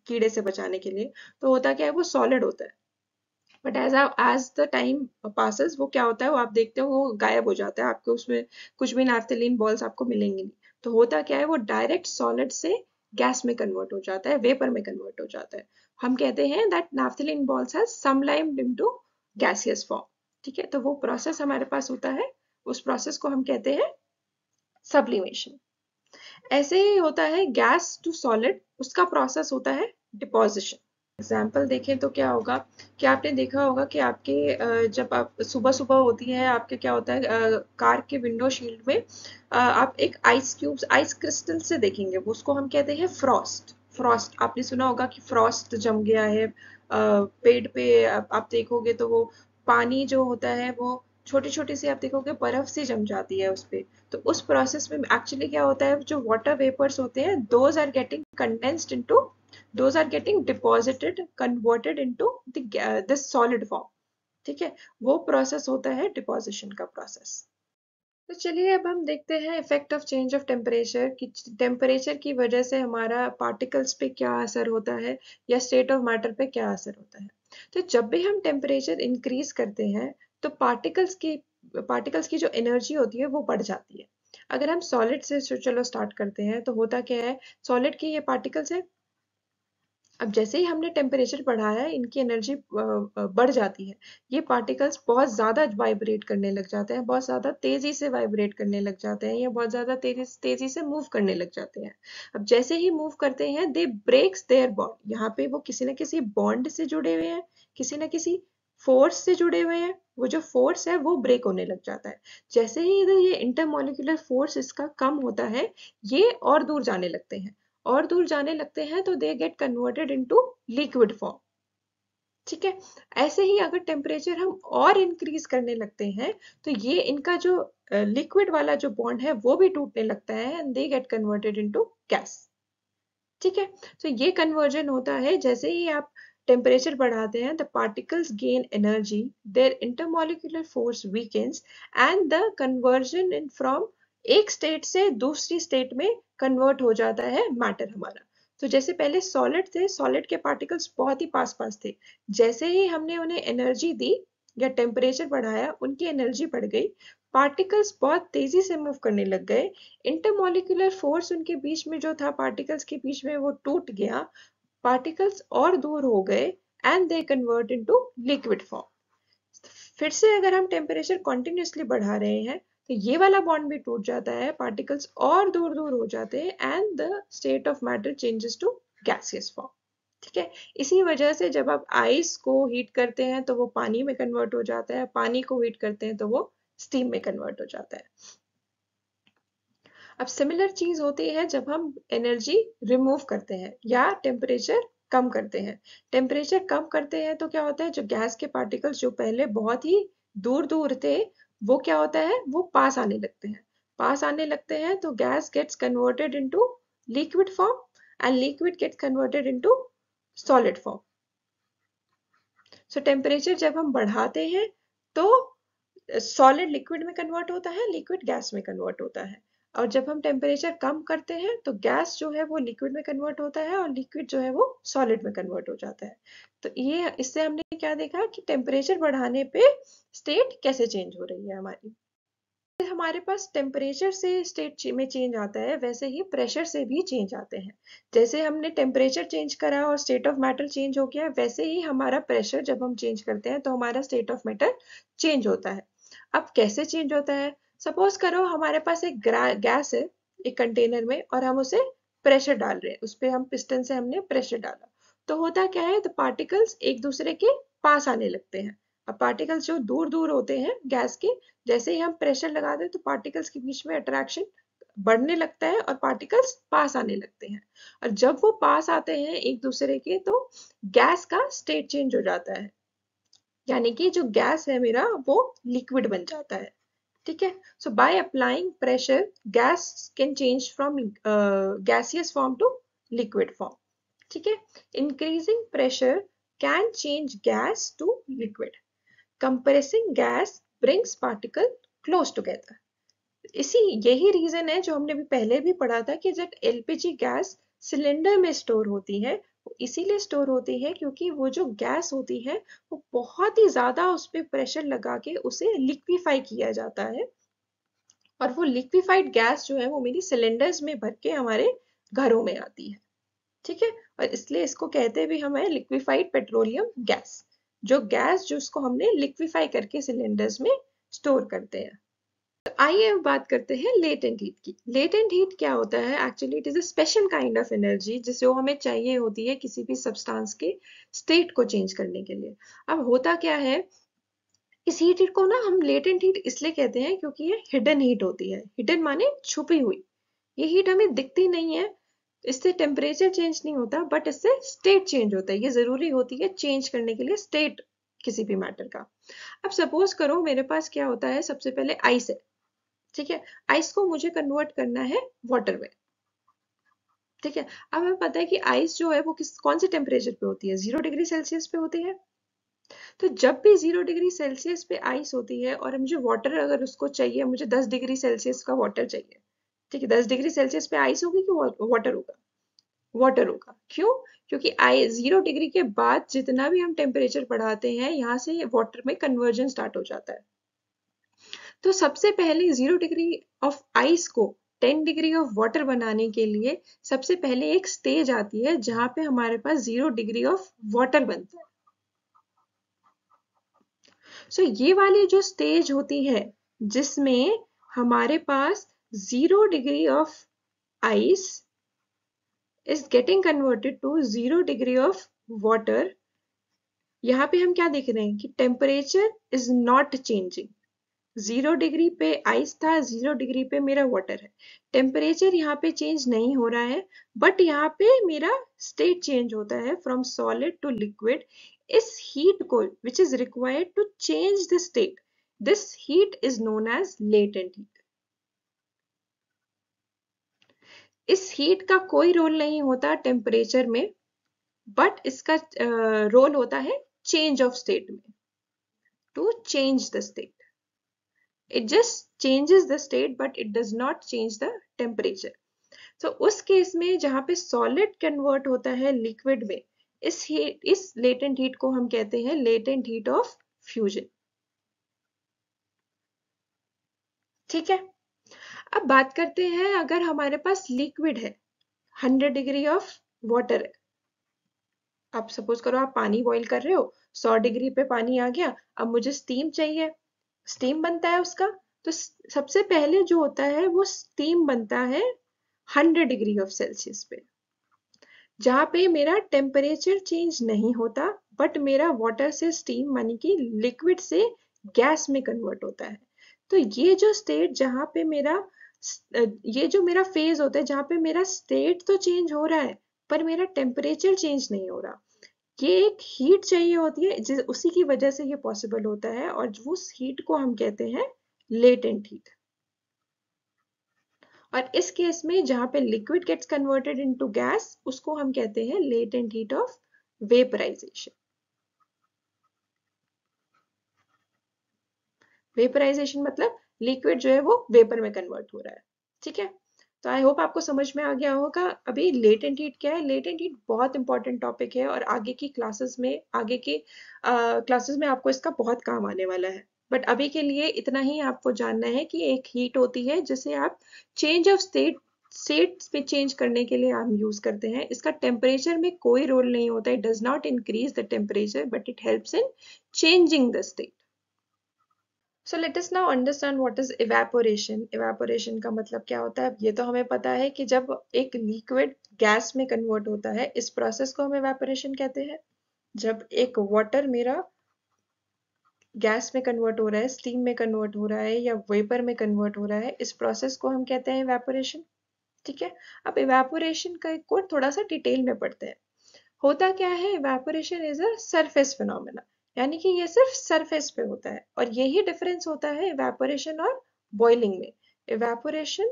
कीड़े से बचाने के लिए, तो होता क्या है, वो सॉलिड होता है, but as the time passes वो क्या होता है, वो आप देखते हो वो गायब हो जाता है, आपको उसमें कुछ भी नैफ्थलीन बॉल्स आपको मिलेंगे नहीं। तो होता क्या है, वो डायरेक्ट सॉलिड से गैस में कन्वर्ट हो जाता है, वेपर में कन्वर्ट हो जाता है। हम कहते हैं that naphthalene balls has sublimed into gaseous form. ठीक है, तो वो प्रोसेस हमारे पास होता है, उस प्रोसेस को हम कहते हैं सब्लिमेशन। ऐसे ही होता है गैस टू सॉलिड, उसका प्रोसेस होता है डिपोजिशन। एग्जाम्पल देखें तो क्या होगा, कि आपने देखा होगा कि आपके जब आप सुबह सुबह होती है आपके क्या होता है, कार के विंडो शील्ड में आप एक आइस क्यूब्स, आइस क्रिस्टल से देखेंगे, वो उसको हम कहते हैं फ्रॉस्ट। फ्रॉस्ट आपने सुना होगा कि फ्रॉस्ट जम गया है पेड़ पे, आप देखोगे तो वो पानी जो होता है वो छोटी छोटी सी आप देखोगे बर्फ सी जम जाती है उस पे। तो उस प्रोसेस में एक्चुअली क्या होता है, जो वाटर वेपर्स होते हैं those are getting condensed into, those are getting deposited converted into this solid form. ठीक है, वो प्रोसेस होता है डिपोजिशन का प्रोसेस। तो चलिए अब हम देखते हैं effect of change of temperature, कि टेम्परेचर की वजह से हमारा पार्टिकल्स पे क्या असर होता है या स्टेट ऑफ मैटर पे क्या असर होता है। तो जब भी हम टेम्परेचर इंक्रीज करते हैं तो पार्टिकल्स की जो एनर्जी होती है वो बढ़ जाती है। अगर हम सॉलिड से चलो स्टार्ट करते हैं तो होता क्या है, सॉलिड के ये पार्टिकल्स है। अब जैसे ही हमने टेम्परेचर बढ़ाया है इनकी एनर्जी बढ़ जाती है। ये पार्टिकल्स बहुत ज़्यादा वाइब्रेट करने लग जाते हैं, बहुत ज़्यादा तेज़ी से वाइब्रेट करने लग जाते हैं, या बहुत ज़्यादा तेज़ी तेज़ी से मूव करने लग जाते हैं। अब जैसे ही मूव करते हैं दे ब्रेक्स देयर बॉन्ड, यहाँ पे वो किसी न किसी बॉन्ड से जुड़े हुए हैं, किसी न किसी फोर्स से जुड़े हुए हैं। वो जो फोर्स है वो ब्रेक होने लग जाता है। जैसे ही इधर ये इंटरमोलिकुलर फोर्स इसका कम होता है, ये और दूर जाने लगते हैं, और दूर जाने लगते हैं तो they get converted into liquid form. ठीक है, ऐसे ही अगर टेम्परेचर हम और इंक्रीज करने लगते हैं तो ये इनका जो लिक्विड वाला जो बॉन्ड है वो भी टूटने लगता है and they get converted into gas. ठीक है, तो ये कन्वर्जन होता है जैसे ही आप टेम्परेचर बढ़ाते हैं, the particles gain energy, their intermolecular force weakens and the conversion in from एक स्टेट से दूसरी स्टेट में कन्वर्ट हो जाता है मैटर हमारा। तो जैसे पहले सॉलिड थे, सॉलिड के पार्टिकल्स बहुत ही पास पास थे, जैसे ही हमने उन्हें एनर्जी दी या टेम्परेचर बढ़ाया उनकी एनर्जी बढ़ गई, पार्टिकल्स बहुत तेजी से मूव करने लग गए, इंटरमॉलिक्यूलर फोर्स उनके बीच में जो था पार्टिकल्स के बीच में वो टूट गया, पार्टिकल्स और दूर हो गए and they convert into liquid form. फिर से अगर हम टेम्परेचर कॉन्टिन्यूसली बढ़ा रहे हैं तो ये वाला बॉन्ड भी टूट जाता है, पार्टिकल्स और दूर दूर हो जाते हैं and the state of matter changes to gaseous form. ठीक है, इसी वजह से जब आप आइस को हीट करते हैं तो वो पानी में कन्वर्ट हो जाता है, पानी को हीट करते हैं तो वो स्टीम में कन्वर्ट हो जाता है। अब सिमिलर चीज होती है जब हम एनर्जी रिमूव करते हैं या टेम्परेचर कम करते हैं। टेम्परेचर कम करते हैं तो क्या होता है, जो गैस के पार्टिकल्स जो पहले बहुत ही दूर दूर थे वो क्या होता है, वो पास आने लगते हैं। पास आने लगते हैं तो gas gets converted into liquid form and liquid gets converted into solid form. So temperature जब हम बढ़ाते हैं तो सॉलिड लिक्विड में कन्वर्ट होता है, लिक्विड गैस में कन्वर्ट होता है। और जब हम टेम्परेचर कम करते हैं तो गैस जो है वो लिक्विड में कन्वर्ट होता है और लिक्विड जो है वो सॉलिड में कन्वर्ट हो जाता है। तो ये इससे हमने क्या देखा कि टेम्परेचर बढ़ाने पे स्टेट कैसे चेंज हो रही है हमारी। हमारे पास टेम्परेचर से स्टेट में चेंज आता है, वैसे ही प्रेशर से भी चेंज आते हैं। जैसे हमने टेम्परेचर चेंज करा और स्टेट ऑफ मैटर चेंज हो गया, वैसे ही हमारा प्रेशर जब हम चेंज करते हैं तो हमारा स्टेट ऑफ मैटर चेंज होता है। अब कैसे चेंज होता है, सपोज करो हमारे पास एक गैस है एक कंटेनर में और हम उसे प्रेशर डाल रहे हैं, उस पर हम पिस्टन से हमने प्रेशर डाला, तो होता क्या है, तो पार्टिकल्स एक दूसरे के पास आने लगते हैं। अब पार्टिकल्स जो दूर दूर होते हैं गैस के, जैसे ही हम प्रेशर लगाते हैं तो पार्टिकल्स के बीच में अट्रैक्शन बढ़ने लगता है और पार्टिकल्स पास आने लगते हैं। और जब वो पास आते हैं एक दूसरे के तो गैस का स्टेट चेंज हो जाता है, यानी कि जो गैस है मेरा वो लिक्विड बन जाता है। ठीक है, so by applying pressure gas can change from gaseous form to liquid form. ठीक है, increasing pressure can change gas to liquid, compressing gas brings particle close together. इसी यही रीजन है जो हमने भी पहले भी पढ़ा था कि जब एलपीजी गैस सिलेंडर में स्टोर होती है, वो इसीलिए स्टोर होती है क्योंकि वो जो गैस होती है वो बहुत ही ज्यादा उस पर प्रेशर लगा के उसे लिक्विफाई किया जाता है, और वो लिक्विफाइड गैस जो है वो मेरी सिलेंडर्स में भर के हमारे घरों में आती है। ठीक है, और इसलिए इसको कहते भी हम है लिक्विफाइड पेट्रोलियम गैस, जो गैस जिसको हमने लिक्विफाई करके सिलेंडर्स में स्टोर करते हैं। तो आइए अब बात करते हैं लेटेंट हीट की। लेटेंट हीट क्या होता है, actually it is a special kind of energy जिसे हमें चाहिए होती है किसी भी सब्सटेंस के स्टेट को चेंज करने के लिए। अब होता क्या है, इस हीट को ना हम लेटेंट हीट इसलिए कहते हैं क्योंकि ये हिडन हीट होती है। हिडन माने छुपी हुई, ये हीट हमें दिखती नहीं है, इससे टेम्परेचर चेंज नहीं होता बट इससे स्टेट चेंज होता है, ये जरूरी होती है चेंज करने के लिए स्टेट किसी भी मैटर का। अब सपोज करो मेरे पास क्या होता है, सबसे पहले आइस है, ठीक है। आइस को मुझे कन्वर्ट करना है वाटर में, ठीक है। अब हमें पता है कि आइस जो है वो कौन से टेम्परेचर पे होती है, 0 डिग्री सेल्सियस पे होती है। तो जब भी 0 डिग्री सेल्सियस पे आइस होती है और मुझे वाटर अगर उसको चाहिए, मुझे 10 डिग्री सेल्सियस का वाटर चाहिए, ठीक है। 10 डिग्री सेल्सियस पे आइस होगी कि वाटर होगा? वाटर होगा। क्यों? क्योंकि 0 डिग्री के बाद जितना भी हम टेम्परेचर बढ़ाते हैं, यहाँ से वाटर में कन्वर्जन स्टार्ट हो जाता है। तो सबसे पहले 0 डिग्री ऑफ आइस को 10 डिग्री ऑफ वाटर बनाने के लिए सबसे पहले एक स्टेज आती है जहां पे हमारे पास 0 डिग्री ऑफ वाटर बनता है। सो ये वाली जो स्टेज होती है जिसमें हमारे पास 0 degree of ice is getting converted to 0 degree of water, यहाँ पे हम क्या देख रहे हैं कि temperature is not changing. 0 degree पे आइस था, 0 डिग्री पे मेरा वाटर है, टेम्परेचर यहाँ पे चेंज नहीं हो रहा है, बट यहाँ पे मेरा स्टेट चेंज होता है फ्रॉम सॉलिड टू लिक्विड। इस हीट को which is required to change the state, this heat is known as latent heat. इस हीट का कोई रोल नहीं होता टेम्परेचर में, बट इसका रोल होता है चेंज ऑफ स्टेट में, to change the state. It just changes the state but it does not change the temperature. So उस केस में जहां पे सॉलिड कन्वर्ट होता है लिक्विड में, इस लेटेंट हीट को हम कहते हैं लेटेंट हीट ऑफ फ्यूजन, ठीक है। अब बात करते हैं, अगर हमारे पास लिक्विड है, 100 डिग्री ऑफ वाटर है। आप सपोज करो आप पानी बॉईल कर रहे हो, 100 डिग्री पे पानी आ गया, अब मुझे स्टीम चाहिए, स्टीम बनता है उसका। तो सबसे पहले जो होता है वो स्टीम बनता है 100 डिग्री ऑफ सेल्सियस पे, जहां पे मेरा टेम्परेचर चेंज नहीं होता, बट मेरा वाटर से स्टीम मानी कि लिक्विड से गैस में कन्वर्ट होता है। तो ये जो स्टेट जहां पे मेरा ये जो मेरा फेज होता है जहां पे मेरा स्टेट तो चेंज हो रहा है पर मेरा टेम्परेचर चेंज नहीं हो रहा, ये एक हीट चाहिए होती है उसी की वजह से ये पॉसिबल होता है, और उस हीट को हम कहते हैं लेटेंट हीट। और इस केस में जहां पे liquid gets converted into gas, उसको हम कहते हैं latent heat of vaporization. Vaporization मतलब लिक्विड जो है वो वेपर में कन्वर्ट हो रहा है, ठीक है। तो आई होप आपको समझ में आ गया होगा। अभी लेटेंट हीट क्या है, लेटेंट हीट बहुत इंपॉर्टेंट टॉपिक है और आगे की क्लासेस में आपको इसका बहुत काम आने वाला है। बट अभी के लिए इतना ही आपको जानना है कि एक हीट होती है जिसे आप चेंज ऑफ स्टेट में चेंज करने के लिए आप यूज करते हैं। इसका टेम्परेचर में कोई रोल नहीं होता, it does not increase the temperature but it helps in changing the state. So let us now understand what is evaporation. Evaporation का मतलब क्या होता है? ये तो हमें पता है कि जब एक लिक्विड गैस में कन्वर्ट होता है, इस प्रोसेस को हम evaporation कहते हैं। जब एक वाटर मेरा गैस में कन्वर्ट हो रहा है, स्टीम में कन्वर्ट हो रहा है या वेपर में कन्वर्ट हो रहा है, इस प्रोसेस को हम कहते हैं evaporation, ठीक है। अब evaporation का एक कोड थोड़ा सा डिटेल में पढ़ते हैं। होता क्या है, evaporation is a surface phenomena, यानी कि ये सिर्फ सरफेस पे होता है, और यही डिफरेंस होता है इवेपोरेशन और बॉइलिंग में। इवेपोरेशन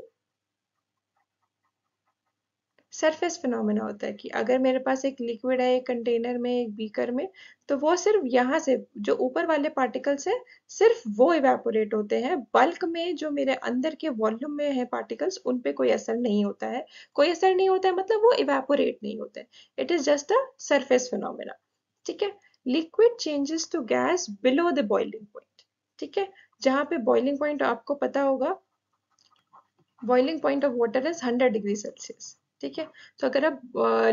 सरफेस फिनोमेना होता है कि अगर मेरे पास एक लिक्विड है एक कंटेनर में, एक बीकर में, तो वो सिर्फ यहाँ से जो ऊपर वाले पार्टिकल्स हैं सिर्फ वो इवेपोरेट होते हैं, बल्क में जो मेरे अंदर के वॉल्यूम में है पार्टिकल्स उन पे कोई असर नहीं होता है। कोई असर नहीं होता है मतलब वो इवेपोरेट नहीं होते, it is just a surface phenomena, ठीक है। Liquid changes to gas below the boiling point, ठीक है। जहाँ पे बॉइलिंग पॉइंट आपको पता होगा, boiling point of water is 100 degree Celsius, ठीक है। तो अगर आप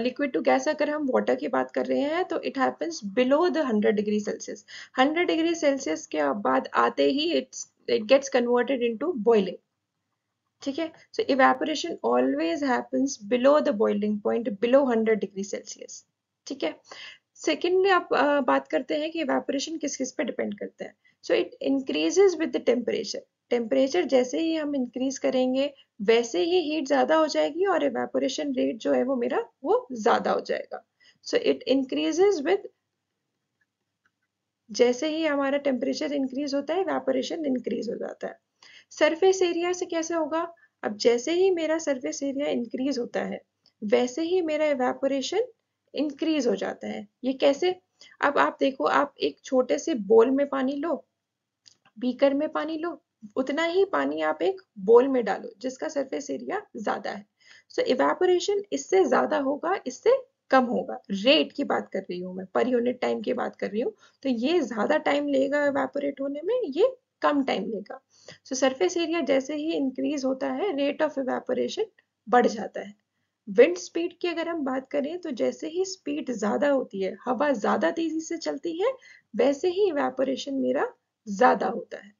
लिक्विड टू गैस अगर हम वाटर की बात कर रहे हैं तो it happens below the 100 degree Celsius. 100 degree Celsius के बाद आते ही it gets converted into boiling, ठीक है। So evaporation always happens below the boiling point, below 100 degree Celsius, ठीक है। सेकेंडली आप बात करते हैं कि इवेपोरेशन किस किस पे डिपेंड करता है। So it increases with the temperature, temperature जैसे ही हम इंक्रीज करेंगे वैसे ही हीट ज्यादा हो जाएगी और इवेपोरेशन रेट जो है वो मेरा वो ज्यादा हो जाएगा। सो इट इंक्रीजेज विद जैसे ही हमारा टेम्परेचर इंक्रीज होता है इवेपोरेशन इंक्रीज हो जाता है। सरफेस एरिया से कैसे होगा? अब जैसे ही मेरा सरफेस एरिया इंक्रीज होता है वैसे ही मेरा इवेपोरेशन इंक्रीज हो जाता है। ये कैसे? अब आप देखो, आप एक छोटे से बोल में पानी लो, बीकर में पानी लो, उतना ही पानी आप एक बोल में डालो जिसका सरफेस एरिया ज्यादा है। सो इवेपोरेशन इससे ज्यादा होगा, इससे कम होगा। रेट की बात कर रही हूँ मैं, पर यूनिट टाइम की बात कर रही हूँ। तो ये ज्यादा टाइम लेगा इवेपोरेट होने में, ये कम टाइम लेगा। सो सरफेस एरिया जैसे ही इंक्रीज होता है रेट ऑफ इवेपोरेशन बढ़ जाता है। विंड स्पीड की अगर हम बात करें तो जैसे ही स्पीड ज्यादा होती है, हवा ज्यादा तेजी से चलती है, वैसे ही इवेपोरेशन मेरा ज्यादा होता है।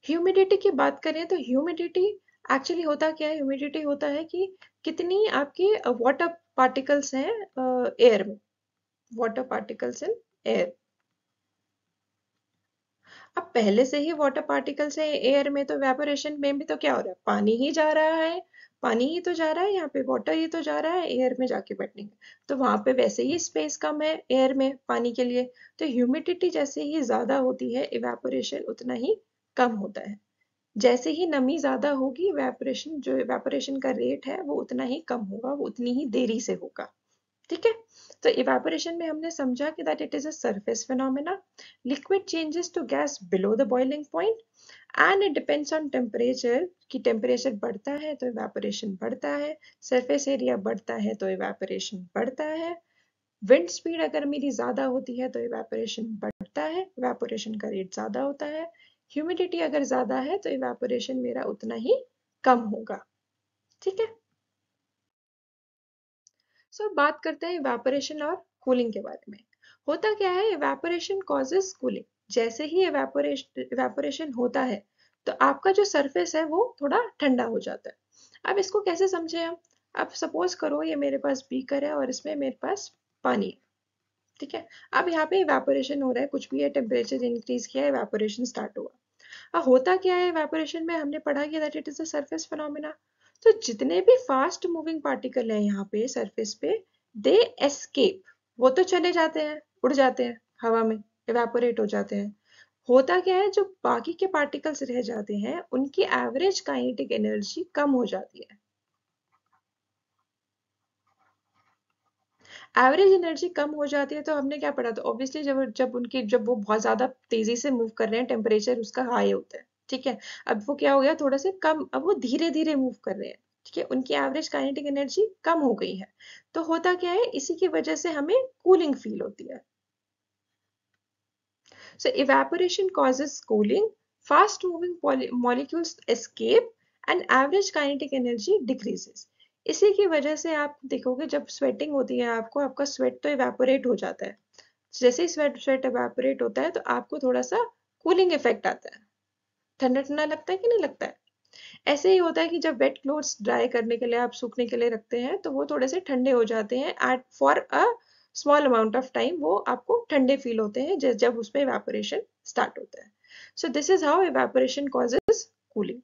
ह्यूमिडिटी की बात करें तो ह्यूमिडिटी एक्चुअली होता क्या है? ह्यूमिडिटी होता है कि कितनी आपकी वाटर पार्टिकल्स हैं एयर में, वाटर पार्टिकल्स इन एयर। अब पहले से ही वाटर पार्टिकल्स है एयर में, तो इवेपोरेशन में भी तो क्या हो रहा है? पानी ही जा रहा है, पानी ही तो जा रहा है, यहाँ पे वाटर ही तो जा रहा है एयर में जाके बैठने का। तो वहां पे वैसे ही स्पेस कम है एयर में पानी के लिए। तो ह्यूमिडिटी जैसे ही ज्यादा होती है इवेपोरेशन उतना ही कम होता है। जैसे ही नमी ज्यादा होगी इवेपोरेशन, जो इवेपोरेशन का रेट है वो उतना ही कम होगा, वो उतनी ही देरी से होगा। ठीक है। तो इवेपोरेशन में हमने समझा कि that it is a surface phenomena, liquid changes to gas below the boiling point and it depends on temperature. कि टेम्परेचर बढ़ता है तो इवेपोरेशन बढ़ता है, सरफेस एरिया बढ़ता है तो इवेपोरेशन बढ़ता है। विंड स्पीड अगर मेरी ज्यादा होती है तो इवेपोरेशन बढ़ता है, इवेपोरेशन का रेट ज्यादा होता है। ह्यूमिडिटी अगर ज्यादा है तो इवेपोरेशन मेरा उतना ही कम होगा। ठीक है। सो बात करते हैं इवेपोरेशन और कूलिंग के बारे में। होता क्या है? Evaporation causes cooling. जैसे ही इवेपोरेशन होता है तो आपका जो सरफेस है वो थोड़ा ठंडा हो जाता है। अब इसको कैसे समझे हम? अब सपोज करो ये मेरे पास बीकर है और इसमें मेरे पास पानी है। ठीक है। अब यहाँ पे इवेपोरेशन हो रहा है, कुछ भी है, टेम्परेचर इंक्रीज किया, इवेपोरेशन स्टार्ट हुआ। अब होता क्या है इवेपोरेशन में? हमने पढ़ा कि that it is a surface phenomena. तो जितने भी फास्ट मूविंग पार्टिकल है यहाँ पे सरफेस पे, दे एस्केप, वो तो चले जाते हैं, उड़ जाते हैं हवा में, इवेपोरेट हो जाते हैं। होता क्या है? जो बाकी के पार्टिकल्स रह जाते हैं उनकी एवरेज काइनेटिक एनर्जी कम हो जाती है। एवरेज एनर्जी कम हो जाती है तो हमने क्या पढ़ा था? ऑब्वियसली जब वो बहुत ज्यादा तेजी से मूव कर रहे हैं, टेम्परेचर उसका हाई होता है। ठीक है। अब वो क्या हो गया? थोड़ा से कम, अब वो धीरे धीरे मूव कर रहे हैं। ठीक है। उनकी एवरेज काइनेटिक एनर्जी कम हो गई है। तो होता क्या है? इसी की वजह से हमें कूलिंग फील होती है। So evaporation causes cooling, fast moving molecules escape and average kinetic energy decreases. इसी की वजह से आप देखोगे जब स्वेटिंग होती है आपको, आपका स्वेट तो इवेपोरेट हो जाता है। जैसे ही स्वेट स्वेट इवेपोरेट होता है तो आपको थोड़ा सा कूलिंग इफेक्ट आता है, ठंडा ठंडा लगता है कि नहीं लगता है? ऐसे ही होता है कि जब वेट क्लोथ्स ड्राई करने के लिए आप सूखने के लिए रखते हैं तो वो थोड़े से ठंडे हो जाते हैं at for a small amount of time, वो आपको ठंडे फील होते हैं जब उसमें इवेपोरेशन स्टार्ट होता है। So this is how evaporation causes cooling.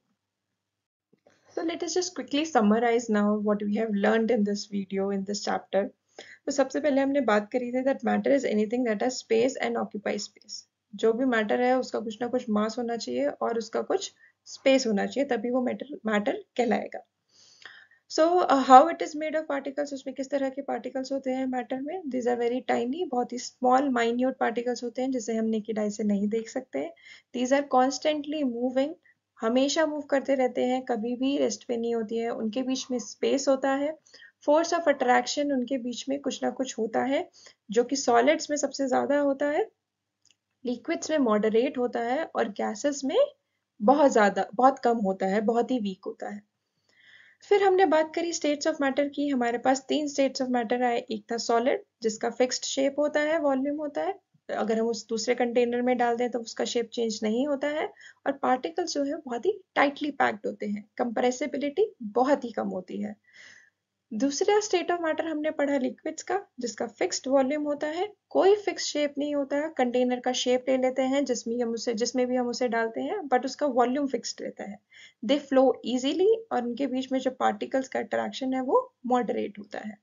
So let us just quickly summarize now what we have learned in this video, in this chapter. तो सबसे पहले हमने बात करी थी that matter is anything that has space and occupies space. जो भी matter है उसका कुछ ना कुछ मास होना चाहिए और उसका कुछ स्पेस होना चाहिए, तभी वो मैटर कहलाएगा। So how it is made of particles, उसमें किस तरह के पार्टिकल्स होते हैं मैटर में? दीज आर वेरी टाइनी, बहुत ही स्मॉल माइन्यूट पार्टिकल्स होते हैं जिसे हम नेकेड आई से नहीं देख सकते। दीज आर कॉन्स्टेंटली मूविंग, हमेशा मूव करते रहते हैं, कभी भी रेस्ट पे नहीं होती है। उनके बीच में स्पेस होता है, फोर्स ऑफ अट्रैक्शन उनके बीच में कुछ ना कुछ होता है, जो कि सॉलिड्स में सबसे ज्यादा होता है, लिक्विड्स में मॉडरेट होता है और गैसेस में बहुत कम होता है, बहुत ही वीक होता है। फिर हमने बात करी स्टेट्स ऑफ मैटर की। हमारे पास 3 स्टेट्स ऑफ मैटर आए। एक था सॉलिड जिसका फिक्स्ड शेप होता है, वॉल्यूम होता है, अगर हम उस दूसरे कंटेनर में डाल दें तो उसका शेप चेंज नहीं होता है। और पार्टिकल्स जो है बहुत ही टाइटली पैक्ड होते हैं, कंप्रेसिबिलिटी बहुत ही कम होती है। दूसरा स्टेट ऑफ मैटर हमने पढ़ा लिक्विड्स का, जिसका फिक्स्ड वॉल्यूम होता है, कोई फिक्स शेप नहीं होता है, कंटेनर का शेप ले लेते हैं जिसमें भी हम उसे डालते हैं, बट उसका वॉल्यूम फिक्स्ड रहता है। दे फ्लो इजीली और उनके बीच में जो पार्टिकल्स का अट्रैक्शन है वो मॉडरेट होता है।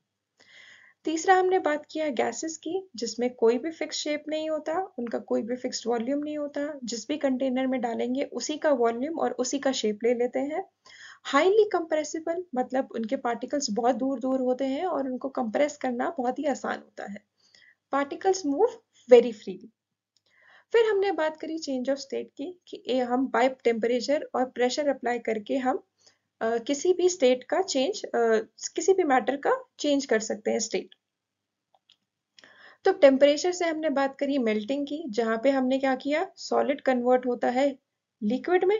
तीसरा हमने बात किया गैसेस की, जिसमें कोई भी फिक्स शेप नहीं होता, उनका कोई भी फिक्स्ड वॉल्यूम नहीं होता, जिस भी कंटेनर में डालेंगे उसी का वॉल्यूम और उसी का शेप ले लेते हैं। हाईली कंप्रेसिबल, मतलब उनके पार्टिकल्स बहुत दूर दूर होते हैं और उनको कंप्रेस करना बहुत ही आसान होता है। Particles move very freely. फिर हमने बात करी चेंज ऑफ स्टेट की, कि हम बाय टेम्परेचर और प्रेशर अप्लाई करके हम किसी भी स्टेट का चेंज, किसी भी मैटर का चेंज कर सकते हैं स्टेट। तो टेम्परेचर से हमने बात करी मेल्टिंग की, जहां पे हमने क्या किया, सॉलिड कन्वर्ट होता है लिक्विड में।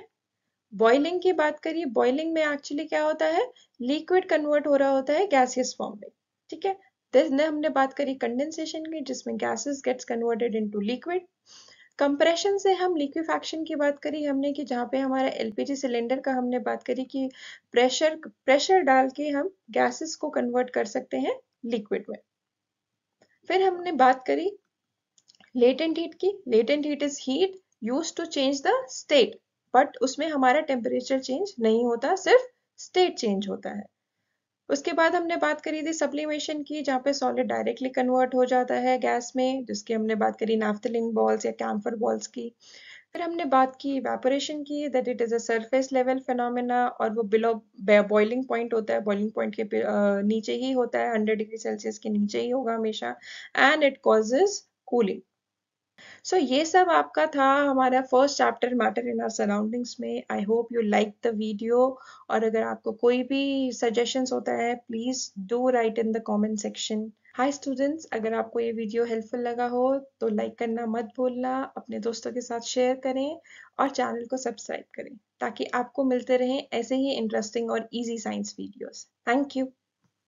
बॉइलिंग की बात करिए, बॉइलिंग में एक्चुअली क्या होता है, लिक्विड कन्वर्ट हो रहा होता है गैसियस फॉर्म में। ठीक है। देन हमने बात करी कंडेंसेशन की, जिसमें gases gets converted into liquid. Compression से हम लिक्विफैक्शन की बात करी हमने, कि जहाँ पे हमारा एलपीजी सिलेंडर का हमने बात करी कि प्रेशर डाल के हम गैसेस को कन्वर्ट कर सकते हैं लिक्विड में। फिर हमने बात करी लेटेंट हीट की। Latent heat is heat used to change the state, but उसमें हमारा टेम्परेचर चेंज नहीं होता, सिर्फ स्टेट चेंज होता है। उसके बाद हमने बात करी थी सब्लिमेशन की, जहाँ पे सॉलिड डायरेक्टली कन्वर्ट हो जाता है गैस में, जिसकी हमने बात करी नैफ्थलीन बॉल्स या कैम्फर बॉल्स की। फिर हमने बात की इवेपोरेशन की, that it is a surface level phenomena, और वो बिलो बॉइलिंग पॉइंट होता है, बॉइलिंग पॉइंट के नीचे ही होता है, 100 डिग्री सेल्सियस के नीचे ही होगा हमेशा, and it causes cooling. So ये सब आपका था हमारा first chapter matter in our surroundings में। I hope you like the video, और अगर आपको कोई भी सजेशंस होता है please do write in the comment section. Hi students, अगर आपको ये वीडियो हेल्पफुल लगा हो तो लाइक करना मत भूलना, अपने दोस्तों के साथ शेयर करें और चैनल को सब्सक्राइब करें, ताकि आपको मिलते रहें ऐसे ही इंटरेस्टिंग और easy science videos. Thank you.